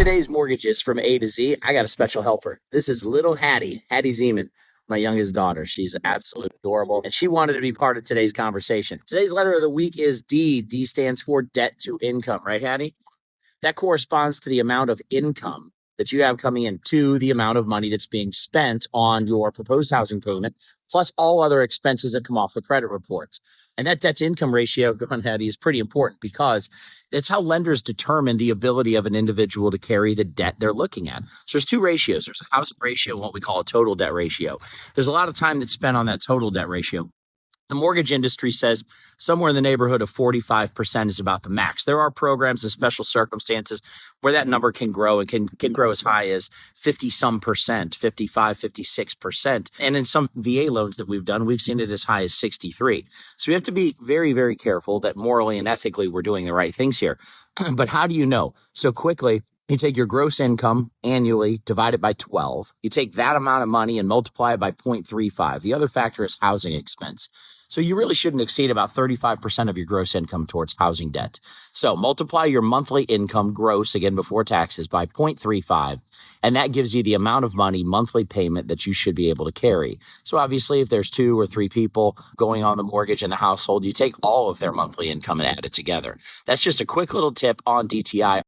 Today's mortgages from A to Z. I got a special helper. This is little Hattie Zemon, my youngest daughter. She's absolutely adorable, and she wanted to be part of today's conversation. Today's letter of the week is D. D stands for debt to income, right, Hattie? That corresponds to the amount of income that you have coming in to the amount of money that's being spent on your proposed housing payment, plus all other expenses that come off the credit reports. And that debt to income ratio, go on, Hattie, is pretty important because it's how lenders determine the ability of an individual to carry the debt they're looking at. So there's two ratios. There's a housing ratio and what we call a total debt ratio. There's a lot of time that's spent on that total debt ratio. The mortgage industry says somewhere in the neighborhood of 45% is about the max. There are programs and special circumstances where that number can grow and can grow as high as 50-some%, 55, 56%. And in some VA loans that we've done, we've seen it as high as 63. So we have to be very, very careful that morally and ethically we're doing the right things here. But how do you know? So quickly, you take your gross income annually, divide it by 12. You take that amount of money and multiply it by 0.35. The other factor is housing expense. So you really shouldn't exceed about 35% of your gross income towards housing debt. So multiply your monthly income gross, again, before taxes, by 0.35. And that gives you the amount of money, monthly payment that you should be able to carry. So obviously, if there's 2 or 3 people going on the mortgage in the household, you take all of their monthly income and add it together. That's just a quick little tip on DTI.